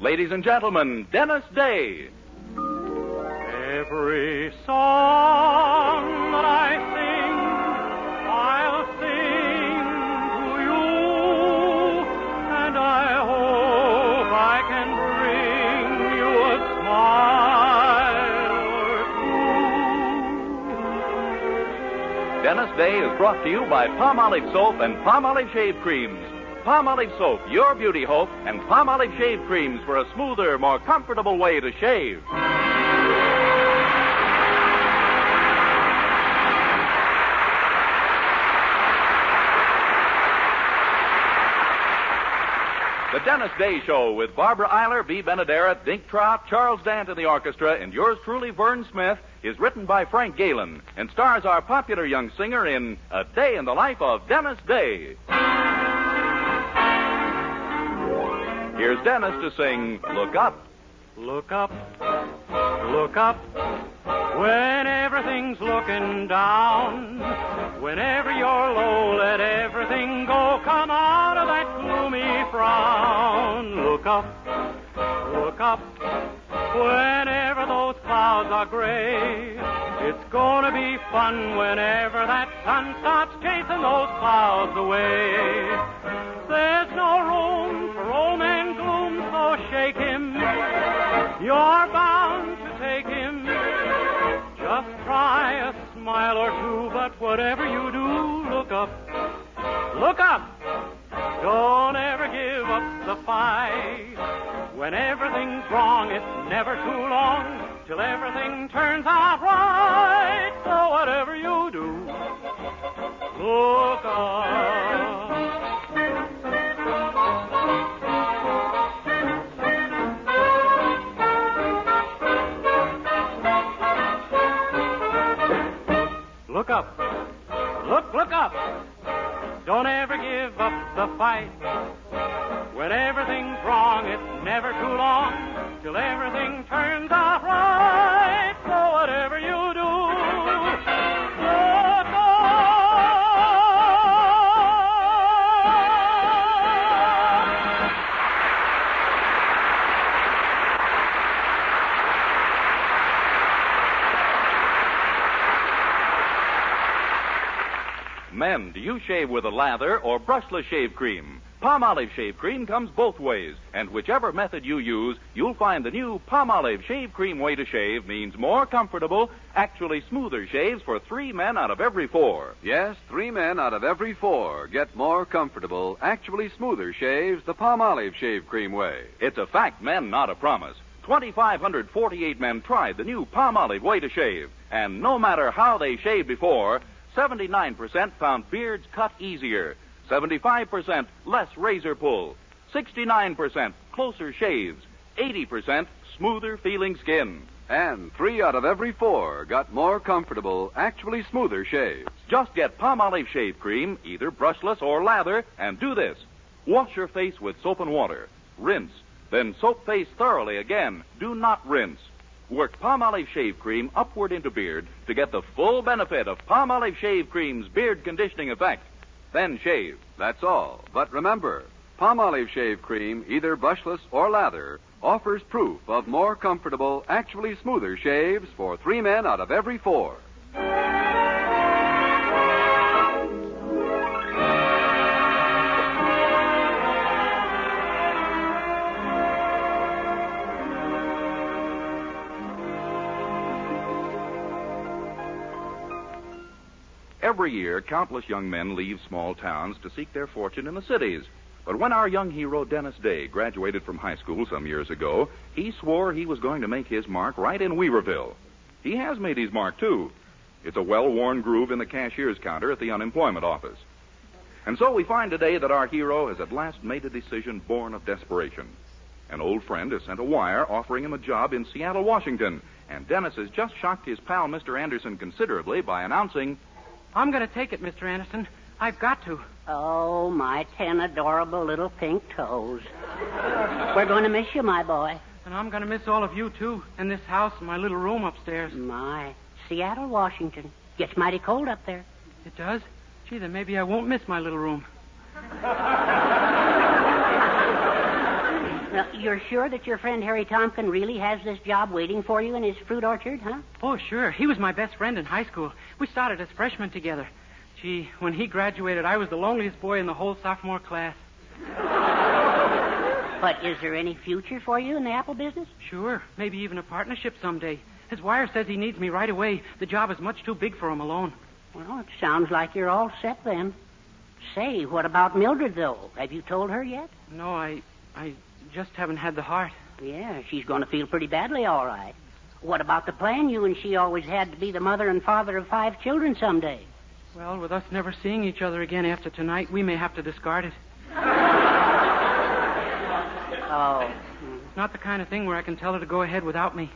Ladies and gentlemen, Dennis Day. Every song that I sing, I'll sing to you, and I hope I can bring you a smile or two. Dennis Day is brought to you by Palmolive Soap and Palmolive Shave Creams. Palmolive Soap, your beauty hope, and Palmolive Shave Creams for a smoother, more comfortable way to shave. The Dennis Day Show with Barbara Eiler, B. Benaderet, Dink Trout, Charles Dant in the orchestra, and yours truly, Vern Smith, is written by Frank Galen and stars our popular young singer in A Day in the Life of Dennis Day. Here's Dennis to sing Look Up. Look up, look up, when everything's looking down. Whenever you're low, let everything go. Come out of that gloomy frown. Look up, whenever those clouds are gray. It's gonna be fun whenever that sun starts chasing those clouds away. There's no room for old man gloom, so shake him. You're bound to take him. Just try a smile or two, but whatever you do, look up. Look up. Don't ever give up the fight. When everything's wrong, it's never too long till everything turns out right. So whatever you do, look up. Look up. Look up. Don't ever give up the fight. When everything's wrong, it's never too long till everything turns out right. So whatever you do, look up. Men, do you shave with a lather or brushless shave cream? Palmolive Shave Cream comes both ways, and whichever method you use, you'll find the new Palmolive Shave Cream way to shave means more comfortable, actually smoother shaves for 3 men out of every 4. Yes, 3 men out of every 4 get more comfortable, actually smoother shaves the Palmolive Shave Cream way. It's a fact, men, not a promise. 2,548 men tried the new Palmolive way to shave, and no matter how they shaved before, 79% found beards cut easier, 75% less razor pull, 69% closer shaves, 80% smoother feeling skin. And 3 out of every 4 got more comfortable, actually smoother shaves. Just get Palmolive Shave Cream, either brushless or lather, and do this. Wash your face with soap and water. Rinse. Then soap face thoroughly again. Do not rinse. Work Palmolive Shave Cream upward into beard to get the full benefit of Palmolive Shave Cream's beard conditioning effect. Then shave. That's all. But remember, Palmolive Shave Cream, either brushless or lather, offers proof of more comfortable, actually smoother shaves for 3 men out of every 4. Every year, countless young men leave small towns to seek their fortune in the cities. But when our young hero, Dennis Day, graduated from high school some years ago, he swore he was going to make his mark right in Weaverville. He has made his mark, too. It's a well-worn groove in the cashier's counter at the unemployment office. And so we find today that our hero has at last made a decision born of desperation. An old friend has sent a wire offering him a job in Seattle, Washington, and Dennis has just shocked his pal, Mr. Anderson, considerably by announcing, I'm going to take it, Mr. Anderson. I've got to. Oh, my 10 adorable little pink toes. We're going to miss you, my boy. And I'm going to miss all of you, too, and this house and my little room upstairs. My, Seattle, Washington. Gets mighty cold up there. It does? Gee, then maybe I won't miss my little room. Now, you're sure that your friend Harry Tompkin really has this job waiting for you in his fruit orchard, huh? Oh, sure. He was my best friend in high school. We started as freshmen together. Gee, when he graduated, I was the loneliest boy in the whole sophomore class. But is there any future for you in the apple business? Sure. Maybe even a partnership someday. His wire says he needs me right away. The job is much too big for him alone. Well, it sounds like you're all set then. Say, what about Mildred, though? Have you told her yet? No, I just haven't had the heart. Yeah, she's going to feel pretty badly, all right. What about the plan you and she always had to be the mother and father of 5 children someday? Well, with us never seeing each other again after tonight, we may have to discard it. Oh. It's not the kind of thing where I can tell her to go ahead without me.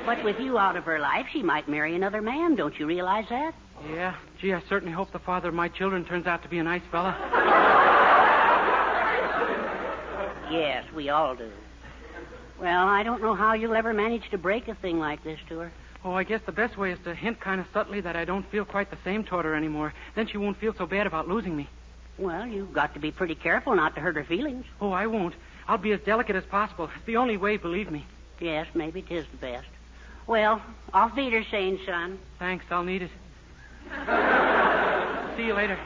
But with you out of her life, she might marry another man. Don't you realize that? Yeah. Gee, I certainly hope the father of my children turns out to be a nice fella. Yes, we all do. Well, I don't know how you'll ever manage to break a thing like this to her. Oh, I guess the best way is to hint kind of subtly that I don't feel quite the same toward her anymore. Then she won't feel so bad about losing me. Well, you've got to be pretty careful not to hurt her feelings. Oh, I won't. I'll be as delicate as possible. It's the only way, believe me. Yes, maybe it is the best. Well, auf Wiedersehen, son. Thanks, I'll need it. See you later.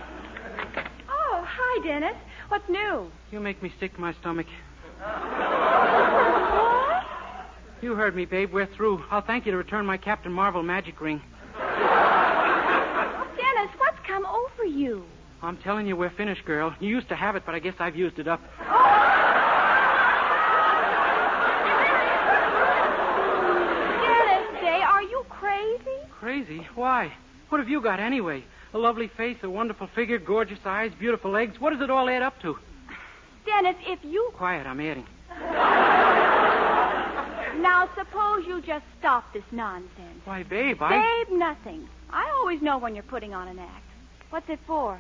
Oh, hi, Dennis. What's new? You make me sick to my stomach. What? You heard me, babe. We're through. I'll thank you to return my Captain Marvel magic ring. Dennis, what's come over you? I'm telling you, we're finished, girl. You used to have it, but I guess I've used it up. Dennis, Day, are you crazy? Crazy? Why? What have you got anyway? A lovely face, a wonderful figure, gorgeous eyes, beautiful legs. What does it all add up to? Dennis, if you... Quiet, I'm adding. Now, suppose you just stop this nonsense. Why, babe, Babe, nothing. I always know when you're putting on an act. What's it for?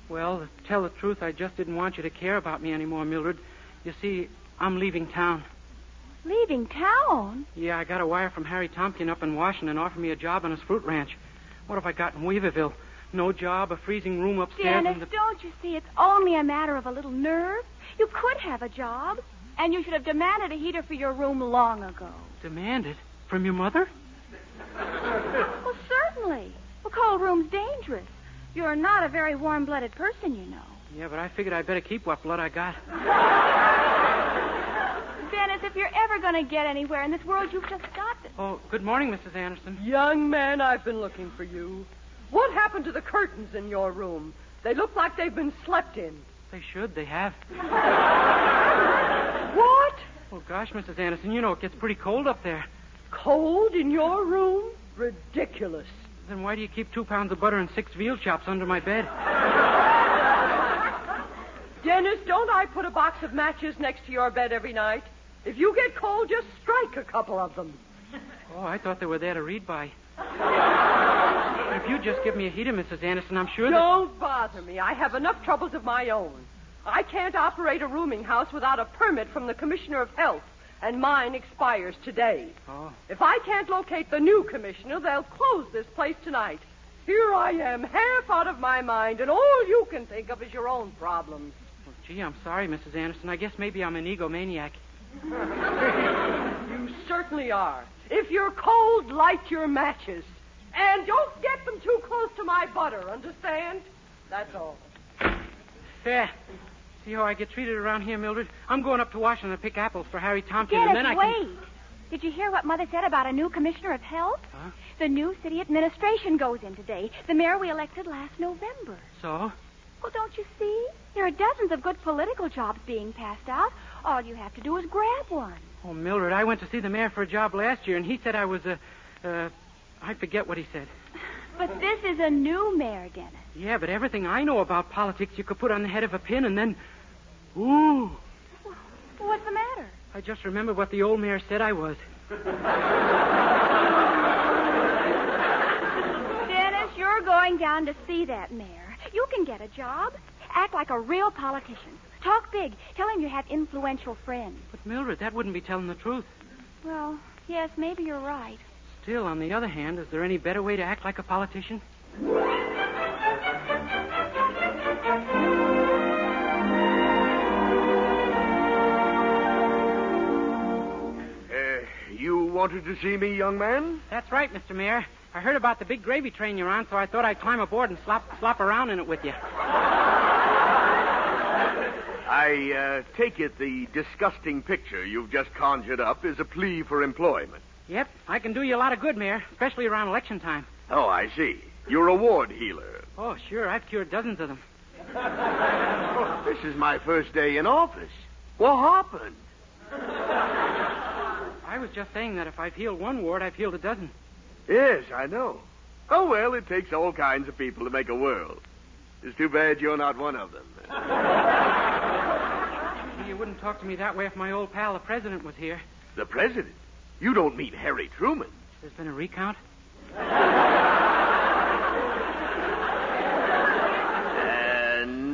Well, to tell the truth, I just didn't want you to care about me anymore, Mildred. You see, I'm leaving town. Leaving town? Yeah, I got a wire from Harry Tompkin up in Washington offering me a job on his fruit ranch. What have I got in Weaverville? No job, a freezing room upstairs. Dennis, don't you see it's only a matter of a little nerve? You could have a job, and you should have demanded a heater for your room long ago. Demanded? From your mother? Well, certainly. A cold room's dangerous. You're not a very warm-blooded person, you know. Yeah, but I figured I'd better keep what blood I got. Dennis, if you're ever going to get anywhere in this world, you've just got to. Oh, good morning, Mrs. Anderson. Young man, I've been looking for you. What happened to the curtains in your room? They look like they've been slept in. They should. They have. What? Oh, gosh, Mrs. Anderson, you know it gets pretty cold up there. Cold in your room? Ridiculous. Then why do you keep 2 pounds of butter and 6 veal chops under my bed? Dennis, don't I put a box of matches next to your bed every night? If you get cold, just strike a couple of them. Oh, I thought they were there to read by. If you just give me a heater, Mrs. Anderson, I'm sure Don't bother me. I have enough troubles of my own. I can't operate a rooming house without a permit from the Commissioner of Health, and mine expires today. Oh. If I can't locate the new commissioner, they'll close this place tonight. Here I am, half out of my mind, and all you can think of is your own problems. Well, gee, I'm sorry, Mrs. Anderson. I guess maybe I'm an egomaniac. You certainly are. If you're cold, light your matches. And don't get them too close to my butter, understand? That's all. There. See how I get treated around here, Mildred? I'm going up to Washington to pick apples for Harry Tompkin, Dennis, and then I wait. can... Did you hear what Mother said about a new commissioner of health? Huh? The new city administration goes in today. The mayor we elected last November. So? Well, don't you see? There are dozens of good political jobs being passed out. All you have to do is grab one. Oh, Mildred, I went to see the mayor for a job last year, and he said I was I forget what he said. But this is a new mayor, Dennis. Yeah, but everything I know about politics you could put on the head of a pin and then... Ooh. What's the matter? I just remembered what the old mayor said I was. Dennis, you're going down to see that mayor. You can get a job. Act like a real politician. Talk big. Tell him you have influential friends. But, Mildred, that wouldn't be telling the truth. Well, yes, maybe you're right. Still, on the other hand, is there any better way to act like a politician? wanted to see me, young man? That's right, Mr. Mayor. I heard about the big gravy train you're on, so I thought I'd climb aboard and slop around in it with you. I take it the disgusting picture you've just conjured up is a plea for employment. Yep, I can do you a lot of good, Mayor, especially around election time. Oh, I see. You're a ward healer. Oh, sure. I've cured dozens of them. This is my first day in office. What happened? I was just saying that if I've healed one ward, I've healed a dozen. Yes, I know. Oh, well, it takes all kinds of people to make a world. It's too bad you're not one of them. You wouldn't talk to me that way if my old pal, the president, was here. The president? You don't mean Harry Truman? There's been a recount?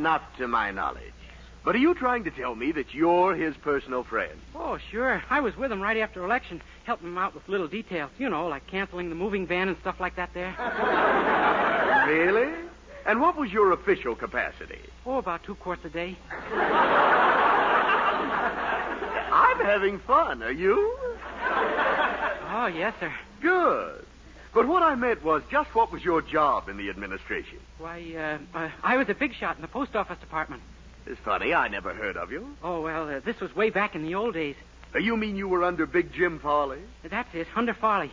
Not to my knowledge. But are you trying to tell me that you're his personal friend? Oh, sure. I was with him right after election, helping him out with little details. You know, like canceling the moving van and stuff like that there. Really? And what was your official capacity? Oh, about 2 quarts a day. I'm having fun. Are you? Oh, yes, sir. Good. But what I meant was, just what was your job in the administration? Why, I was a big shot in the post office department. It's funny, I never heard of you. Oh, well, this was way back in the old days. You mean you were under Big Jim Farley? That's it, under Farley.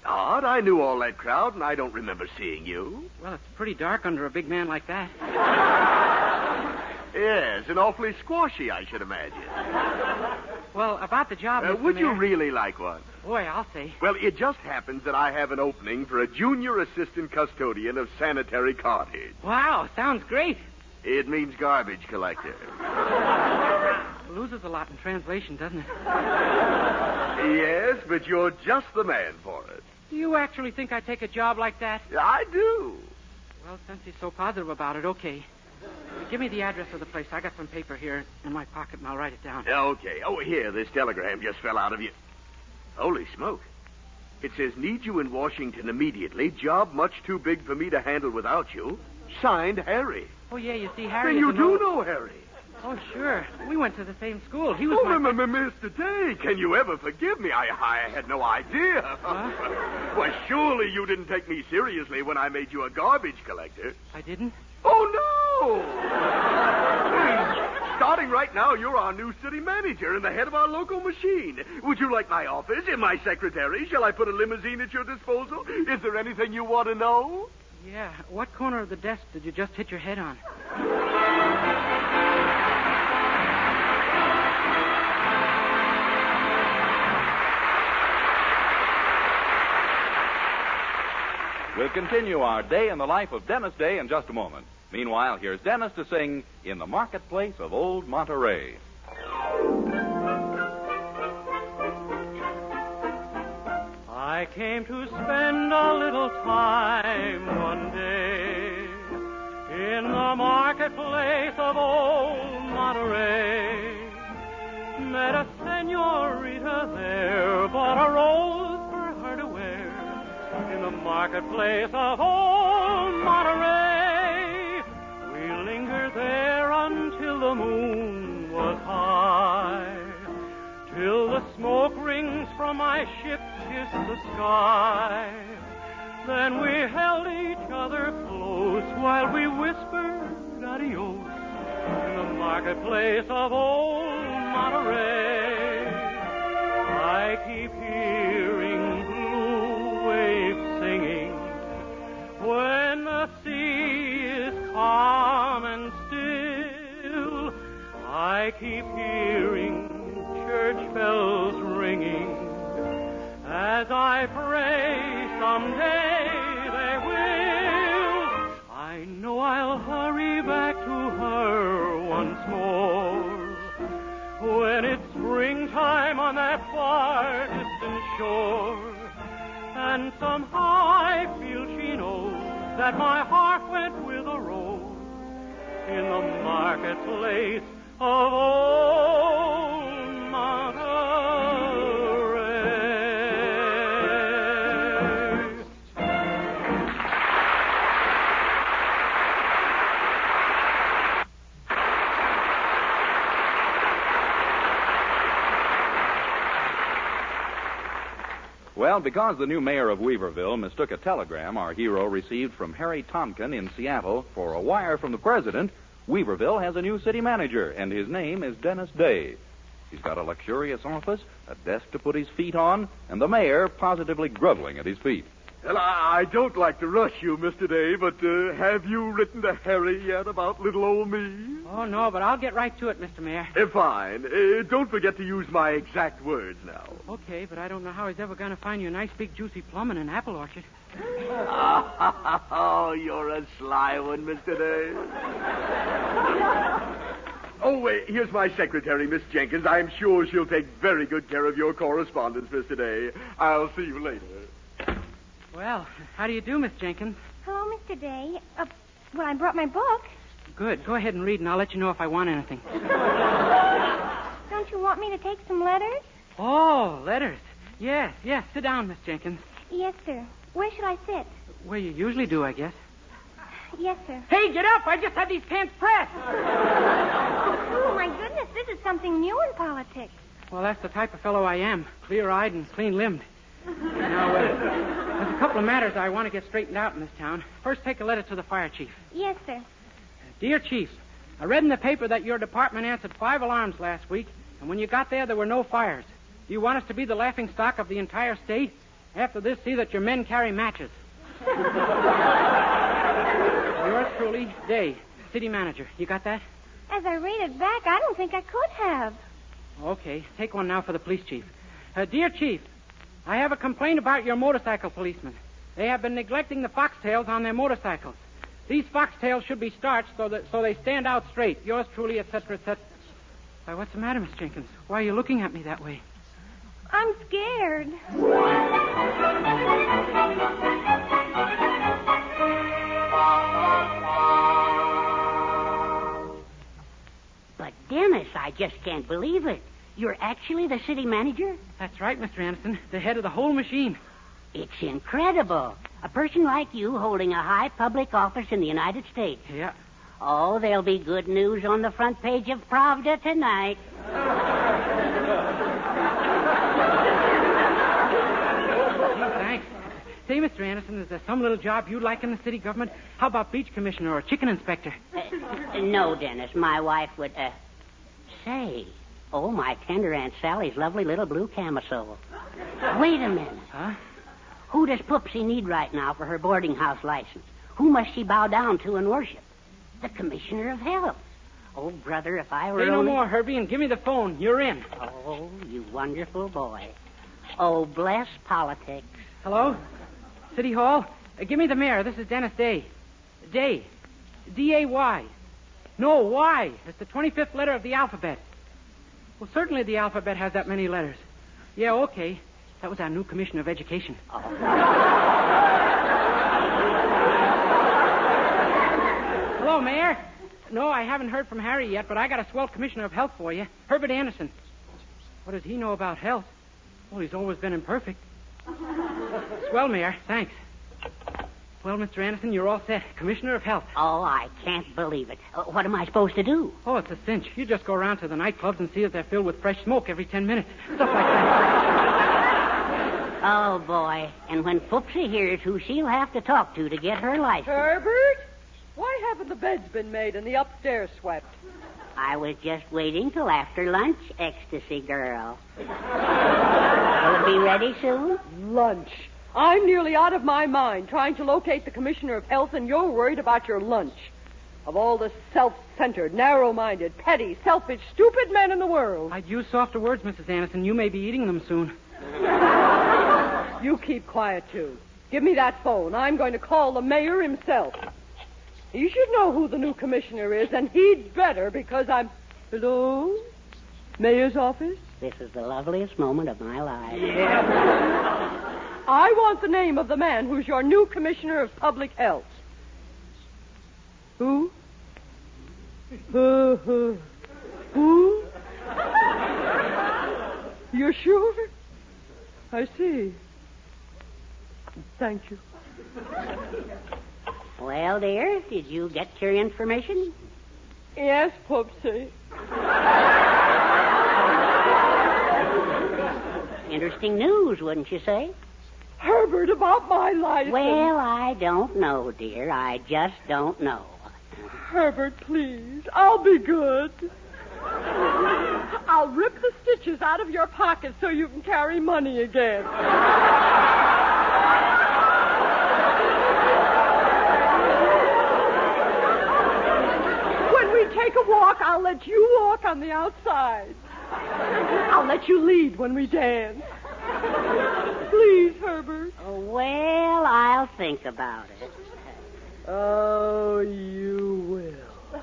Odd, I knew all that crowd, and I don't remember seeing you. Well, it's pretty dark under a big man like that. Yes, and awfully squashy, I should imagine. Well, about the job, Mr. Would Mayor, you really like one? Boy, I'll say. Well, it just happens that I have an opening for a junior assistant custodian of Sanitary Cottage. Wow, sounds great. It means garbage collector. Loses a lot in translation, doesn't it? Yes, but you're just the man for it. Do you actually think I'd take a job like that? I do. Well, since he's so positive about it, okay. Give me the address of the place. I got some paper here in my pocket, and I'll write it down. Okay. Oh, here, this telegram just fell out of you. Holy smoke. It says, need you in Washington immediately. Job much too big for me to handle without you. Signed, Harry. Oh, yeah, you see, Harry... Then you do know Harry. Oh, sure. We went to the same school. He was Mr. Day, can you ever forgive me? I had no idea. What? Well, surely you didn't take me seriously when I made you a garbage collector. I didn't? Oh, no! Starting right now, you're our new city manager and the head of our local machine. Would you like my office and my secretary? Shall I put a limousine at your disposal? Is there anything you want to know? Yeah. What corner of the desk did you just hit your head on? We'll continue our day in the life of Dennis Day in just a moment. Meanwhile, here's Dennis to sing In the Marketplace of Old Monterey. I came to spend a little time one day in the marketplace of Old Monterey. Met a senorita there, bought a rose for her to wear in the marketplace of Old Monterey. We lingered there until the moon was high, till the smoke rings from my ship kissed the sky. Then we held each other close while we whispered adios in the marketplace of Old Monterey. I keep hearing blue waves singing when the sea is calm and still. I keep hearing church bells ringing as I pray someday they will. I know I'll hurry back to her once more when it's springtime on that far distant shore. And somehow I feel she knows that my heart went with a rose in the marketplace of Old Monterey. Well, because the new mayor of Weaverville mistook a telegram our hero received from Harry Tompkin in Seattle for a wire from the president, Weaverville has a new city manager, and his name is Dennis Day. He's got a luxurious office, a desk to put his feet on, and the mayor positively groveling at his feet. Well, I don't like to rush you, Mr. Day, but have you written to Harry yet about little old me? Oh, no, but I'll get right to it, Mr. Mayor. Fine. Don't forget to use my exact words now. Okay, but I don't know how he's ever going to find you a nice big juicy plum in an apple orchard. Oh, you're a sly one, Mr. Day. Oh, wait, here's my secretary, Miss Jenkins. I'm sure she'll take very good care of your correspondence, Mr. Day. I'll see you later. Well, how do you do, Miss Jenkins? Hello, Mr. Day. Well, I brought my book. Good. Go ahead and read, and I'll let you know if I want anything. Don't you want me to take some letters? Oh, letters. Yes. Sit down, Miss Jenkins. Yes, sir. Where should I sit? Where you usually do, I guess. Yes, sir. Hey, get up! I just had these pants pressed. Oh, my goodness, this is something new in politics. Well, that's the type of fellow I am. Clear-eyed and clean-limbed. Now, there's a couple of matters I want to get straightened out in this town. First, take a letter to the fire chief. Yes, sir. Dear Chief, I read in the paper that your department answered 5 alarms last week, and when you got there were no fires. Do you want us to be the laughing stock of the entire state? After this, see that your men carry matches. Yours truly, Day, city manager. You got that? As I read it back, I don't think I could have. Okay, take one now for the police chief. Dear Chief, I have a complaint about your motorcycle policemen. They have been neglecting the foxtails on their motorcycles. These foxtails should be starched so they stand out straight. Yours truly, etc., etc. Why, what's the matter, Miss Jenkins? Why are you looking at me that way? I'm scared. But, Dennis, I just can't believe it. You're actually the city manager? That's right, Mr. Anderson. The head of the whole machine. It's incredible. A person like you holding a high public office in the United States. Yeah. Oh, there'll be good news on the front page of Pravda tonight. Thanks. Say, Mr. Anderson, is there some little job you'd like in the city government? How about beach commissioner or chicken inspector? No, Dennis. My wife would, say... Oh, my tender Aunt Sally's lovely little blue camisole. Wait a minute. Huh? Who does Poopsie need right now for her boarding house license? Who must she bow down to and worship? The Commissioner of Health. Oh, brother, if I were Say no only... more, Herbie, and give me the phone. You're in. Oh, you wonderful boy. Oh, bless politics. Hello? City Hall? Give me the mayor. This is Dennis Day. Day. D-A-Y. No, Y. It's the 25th letter of the alphabet. Well, certainly the alphabet has that many letters. Yeah, okay. That was our new Commissioner of Education. Oh. Hello, Mayor. No, I haven't heard from Harry yet, but I got a swell Commissioner of Health for you. Herbert Anderson. What does he know about health? Well, he's always been imperfect. Swell, Mayor. Thanks. Well, Mr. Anderson, you're all set. Commissioner of Health. Oh, I can't believe it. What am I supposed to do? Oh, it's a cinch. You just go around to the nightclubs and see that they're filled with fresh smoke every 10 minutes. Stuff like that. Oh, boy. And when Poopsie hears who she'll have to talk to get her license. Herbert, why haven't the beds been made and the upstairs swept? I was just waiting till after lunch, ecstasy girl. Will it be ready soon? Lunch. I'm nearly out of my mind trying to locate the Commissioner of Health, and you're worried about your lunch. Of all the self-centered, narrow-minded, petty, selfish, stupid men in the world. I'd use softer words, Mrs. Anderson. You may be eating them soon. You keep quiet, too. Give me that phone. I'm going to call the mayor himself. He should know who the new commissioner is, and he'd better, because I'm... Hello? Mayor's office? This is the loveliest moment of my life. Yeah. I want the name of the man who's your new Commissioner of Public Health. Who? Who? You're sure? I see. Thank you. Well, dear, did you get your information? Yes, Poopsie. Interesting news, wouldn't you say? Herbert, about my license. Well, I don't know, dear. I just don't know. Herbert, please. I'll be good. I'll rip the stitches out of your pocket so you can carry money again. When we take a walk, I'll let you walk on the outside. I'll let you lead when we dance. Please, Herbert. Oh, well, I'll think about it. Oh, you will.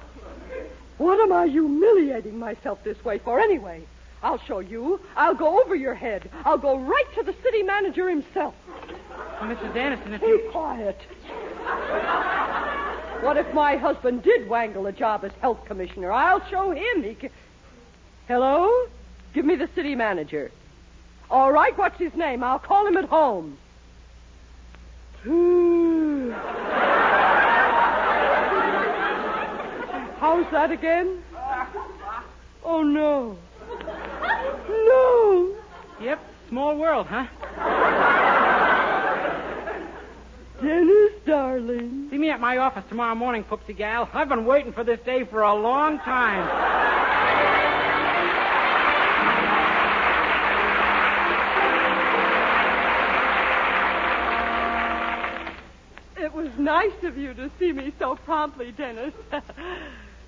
What am I humiliating myself this way for anyway? I'll show you. I'll go over your head. I'll go right to the city manager himself. Mrs. Anderson, if Be you... quiet. What if my husband did wangle a job as health commissioner? I'll show him he can... Hello? Give me the city manager. All right, what's his name? I'll call him at home. How's that again? Oh, no. No. Yep, small world, huh? Dennis, darling. See me at my office tomorrow morning, Poopsie gal. I've been waiting for this day for a long time. It was nice of you to see me so promptly, Dennis.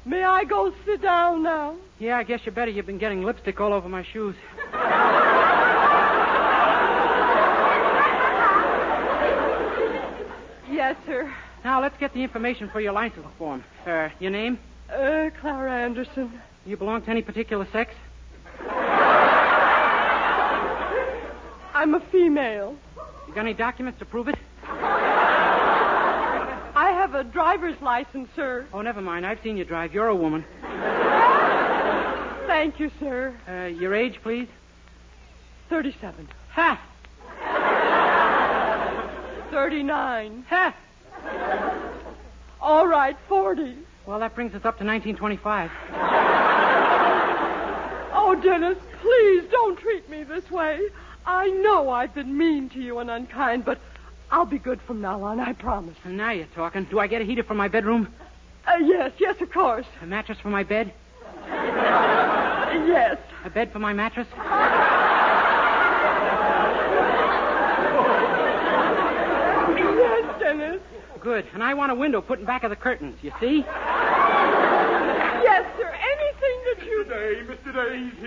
May I go sit down now? Yeah, I guess you better. You've been getting lipstick all over my shoes. Yes, sir. Now, let's get the information for your license form. Your name? Clara Anderson. You belong to any particular sex? I'm a female. You got any documents to prove it? I have a driver's license, sir. Oh, never mind. I've seen you drive. You're a woman. Thank you, sir. Your age, please? 37. Ha! 39. Ha! All right, 40. Well, that brings us up to 1925. Oh, Dennis, please don't treat me this way. I know I've been mean to you and unkind, but I'll be good from now on, I promise. And now you're talking. Do I get a heater for my bedroom? Yes, of course. A mattress for my bed? Yes. A bed for my mattress? Yes, Dennis. Good. And I want a window put in back of the curtains, you see? Yes, sir. Anything that you... Mr. Day, he's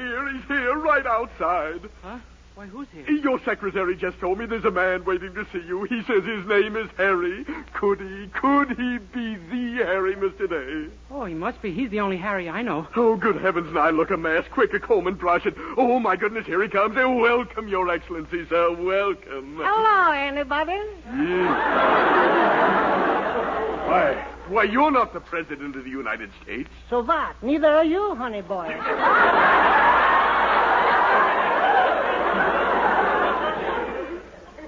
here, right outside. Huh? Why, who's here? Your secretary just told me there's a man waiting to see you. He says his name is Harry. Could he be the Harry, Mr. Day? Oh, he must be. He's the only Harry I know. Oh, good heavens, now look a mess. Quick, a comb and brush it. Oh, my goodness, here he comes. Welcome, Your Excellency, sir. Welcome. Hello, anybody? Why, you're not the President of the United States. So what? Neither are you, honey boy.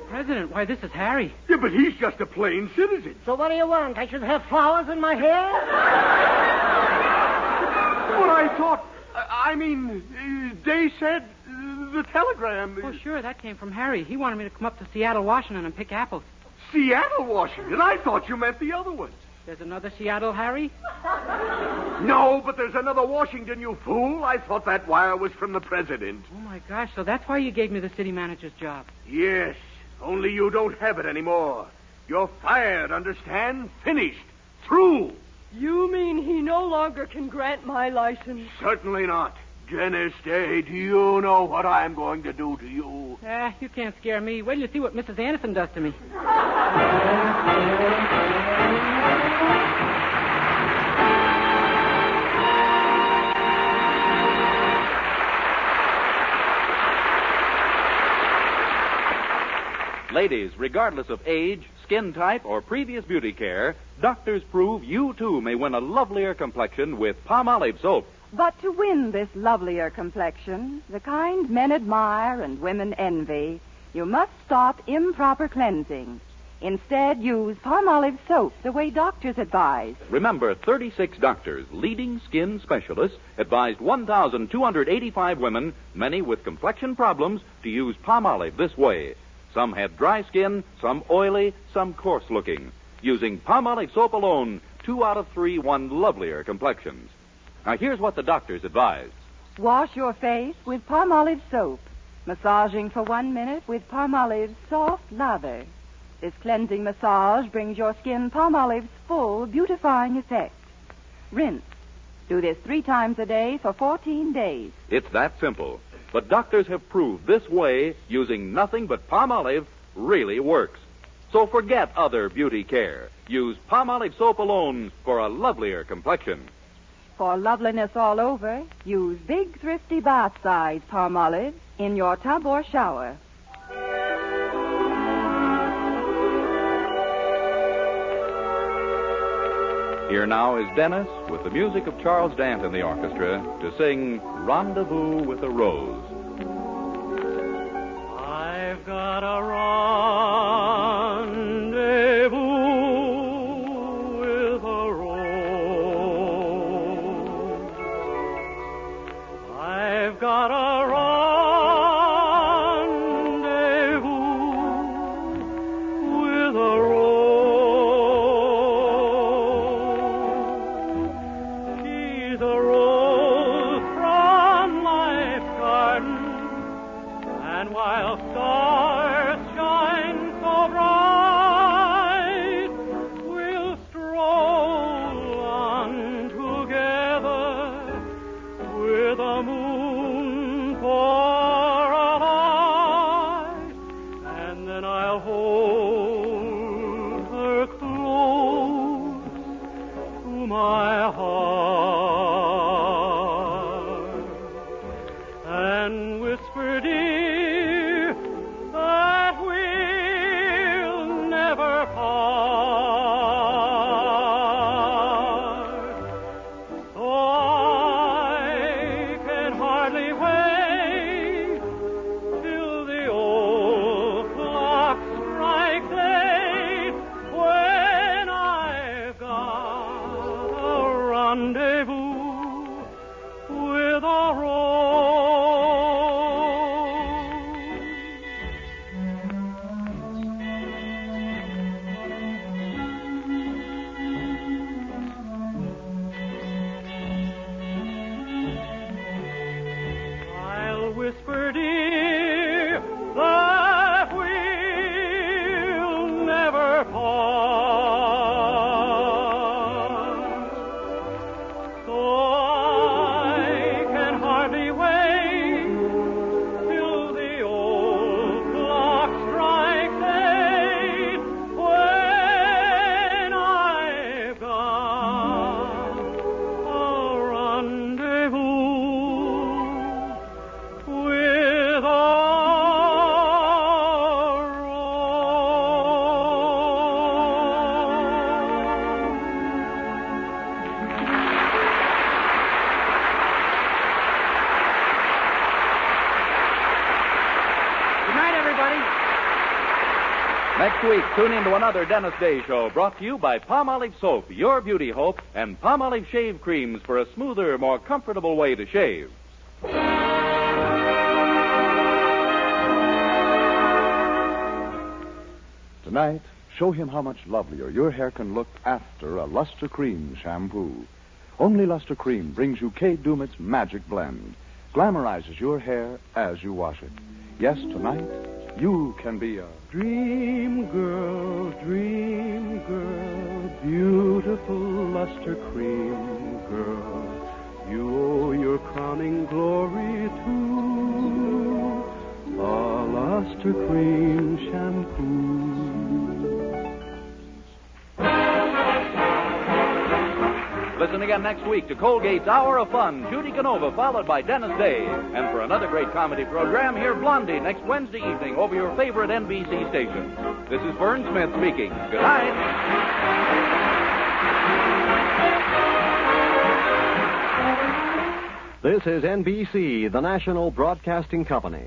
President, why, this is Harry. Yeah, but he's just a plain citizen. So what do you want? I should have flowers in my hair? But I thought, Day said the telegram. Oh, sure, that came from Harry. He wanted me to come up to Seattle, Washington, and pick apples. Seattle, Washington? I thought you meant the other one. There's another Seattle, Harry? No, but there's another Washington, you fool. I thought that wire was from the President. Oh, my gosh, so that's why you gave me the city manager's job. Yes, only you don't have it anymore. You're fired, understand? Finished. Through. You mean he no longer can grant my license? Certainly not. Dennis Day, do you know what I'm going to do to you? You can't scare me. Wait till you see what Mrs. Anderson does to me. Ladies, regardless of age, skin type, or previous beauty care, doctors prove you, too, may win a lovelier complexion with Palmolive soap. But to win this lovelier complexion, the kind men admire and women envy, you must stop improper cleansing. Instead, use Palmolive soap the way doctors advise. Remember, 36 doctors, leading skin specialists, advised 1,285 women, many with complexion problems, to use Palmolive this way. Some had dry skin, some oily, some coarse-looking. Using Palmolive soap alone, 2 out of 3 won lovelier complexions. Now, here's what the doctors advised. Wash your face with Palmolive soap. Massaging for 1 minute with Palmolive's soft lather. This cleansing massage brings your skin Palmolive's full beautifying effect. Rinse. Do this 3 times a day for 14 days. It's that simple. But doctors have proved this way, using nothing but Palmolive, really works. So forget other beauty care. Use Palmolive soap alone for a lovelier complexion. For loveliness all over, use big, thrifty bath-size Palmolive in your tub or shower. Here now is Dennis with the music of Charles Dant and the orchestra to sing Rendezvous with a Rose. I've got a rendezvous with a rose. I've got a rendezvous with a rose. She's a rose from life's garden, and while stars shine so bright, we'll stroll on together with a moon for a light, and then I'll hold her close to my heart and whisper, dear, that we'll never part. So I can hardly wait till the old clock strikes 8, when I've got a rendezvous with a rose. I'll whisper, dear, that we'll never part. So I can hardly wait till the old clock strikes 8, when I've got a rendezvous with a Good night, everybody. Next week, tune in to another Dennis Day Show brought to you by Palmolive Soap, your beauty hope, and Palmolive Shave Creams for a smoother, more comfortable way to shave. Tonight, show him how much lovelier your hair can look after a Luster Cream shampoo. Only Luster Cream brings you Kay Dumit's magic blend. Glamorizes your hair as you wash it. Yes, tonight, you can be a dream girl, beautiful Luster Cream girl. You owe your crowning glory to a Luster Cream shampoo. Listen again next week to Colgate's Hour of Fun, Judy Canova, followed by Dennis Day. And for another great comedy program, hear Blondie next Wednesday evening over your favorite NBC station. This is Vern Smith speaking. Good night. This is NBC, the national broadcasting company.